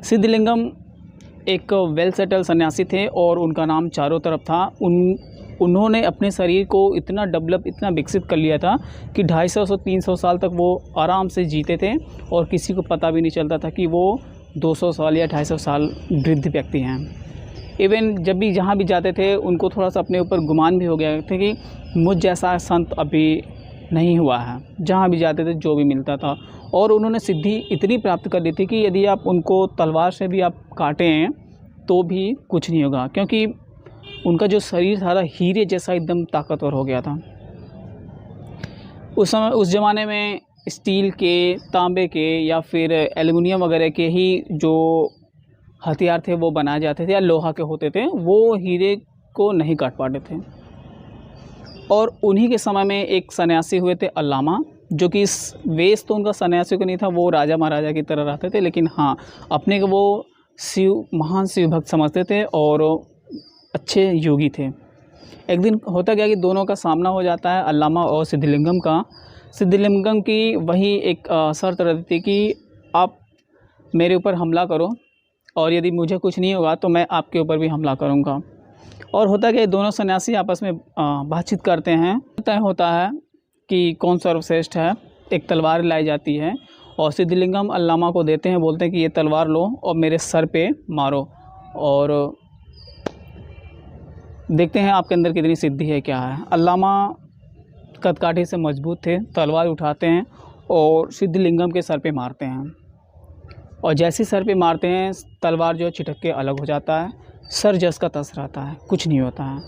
सिद्धलिंगम एक well settle सन्यासी थे और उनका नाम चारों तरफ था। उन्होंने अपने शरीर को इतना डेवलप, इतना विकसित कर लिया था कि 250 से 300 साल तक वो आराम से जीते थे और किसी को पता भी नहीं चलता था कि वो 200 साल या 250 साल वृद्ध व्यक्ति हैं। इवन जब भी जहाँ भी जाते थे उनको थोड़ा सा अपने ऊपर गुमान भी हो गया था कि मुझ जैसा संत अभी नहीं हुआ है। जहाँ भी जाते थे जो भी मिलता था, और उन्होंने सिद्धि इतनी प्राप्त कर ली थी कि यदि आप उनको तलवार से भी आप काटें तो भी कुछ नहीं होगा, क्योंकि उनका जो शरीर था हीरे जैसा एकदम ताकतवर हो गया था। उस समय, उस ज़माने में स्टील के, तांबे के या फिर एल्युमिनियम वगैरह के ही जो हथियार थे वो बनाए जाते थे या लोहा के होते थे, वो हीरे को नहीं काट पाते थे। और उन्हीं के समय में एक सन्यासी हुए थे अल्लामा, जो कि इस वेश तो उनका सन्यासी को नहीं था, वो राजा महाराजा की तरह रहते थे, लेकिन हाँ अपने को वो महान शिव भक्त समझते थे और अच्छे योगी थे। एक दिन होता गया कि दोनों का सामना हो जाता है, अल्लामा और सिद्धलिंगम का। सिद्धलिंगम की वही एक शर्त रहती थी कि आप मेरे ऊपर हमला करो और यदि मुझे कुछ नहीं होगा तो मैं आपके ऊपर भी हमला करूंगा। और होता गया दोनों सन्यासी आपस में बातचीत करते हैं। तय होता है कि कौन सर्वश्रेष्ठ है। एक तलवार लाई जाती है और सिद्धलिंगम अल्लामा को देते हैं, बोलते हैं कि ये तलवार लो और मेरे सर पे मारो और देखते हैं आपके अंदर कितनी सिद्धि है, क्या है। अल्लामा कदकाठी से मजबूत थे, तलवार उठाते हैं और सिद्धलिंगम के सर पे मारते हैं, और जैसे सर पे मारते हैं तलवार जो छिटक के अलग हो जाता है, सर जस का तस रहता है, कुछ नहीं होता है।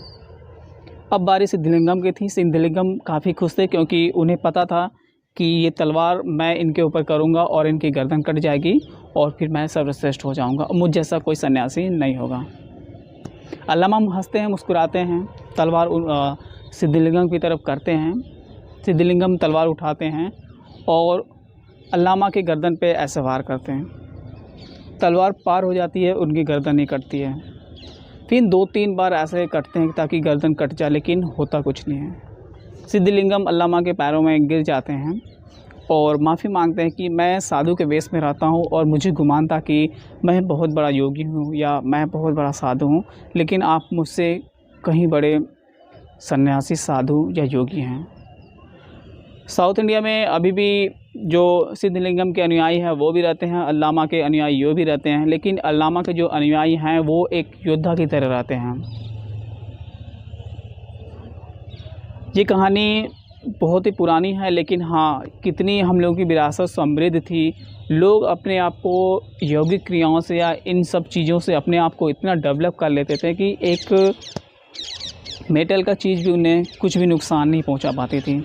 अब बारी सिद्धलिंगम की थी। सिद्धलिंगम काफ़ी खुश थे क्योंकि उन्हें पता था कि ये तलवार मैं इनके ऊपर करूँगा और इनकी गर्दन कट जाएगी और फिर मैं सर्वश्रेष्ठ हो जाऊँगा, मुझ जैसा कोई सन्यासी नहीं होगा। अल्लामा हंसते हैं, मुस्कुराते हैं, तलवार सिद्धलिंगम की तरफ करते हैं। सिद्धलिंगम तलवार उठाते हैं और अल्लामा के गर्दन पे ऐसे वार करते हैं। तलवार पार हो जाती है, उनकी गर्दन नहीं कटती है। फिर 2-3 बार ऐसे कटते हैं ताकि गर्दन कट जाए, लेकिन होता कुछ नहीं है। सिद्धलिंगम अल्लामा के पैरों में गिर जाते हैं और माफ़ी मांगते हैं कि मैं साधु के वेश में रहता हूँ और मुझे गुमान था कि मैं बहुत बड़ा योगी हूँ या मैं बहुत बड़ा साधु हूँ, लेकिन आप मुझसे कहीं बड़े सन्यासी, साधु या योगी हैं। साउथ इंडिया में अभी भी जो सिद्धलिंगम के अनुयायी हैं वो भी रहते हैं, अल्लामा के अनुयायी वो भी रहते हैं, लेकिन अल्लामा के जो अनुयायी हैं वो एक योद्धा की तरह रहते हैं। ये कहानी बहुत ही पुरानी है, लेकिन हाँ कितनी हम लोगों की विरासत समृद्ध थी। लोग अपने आप को यौगिक क्रियाओं से या इन सब चीज़ों से अपने आप को इतना डेवलप कर लेते थे कि एक मेटल का चीज़ भी उन्हें कुछ भी नुकसान नहीं पहुंचा पाती थी।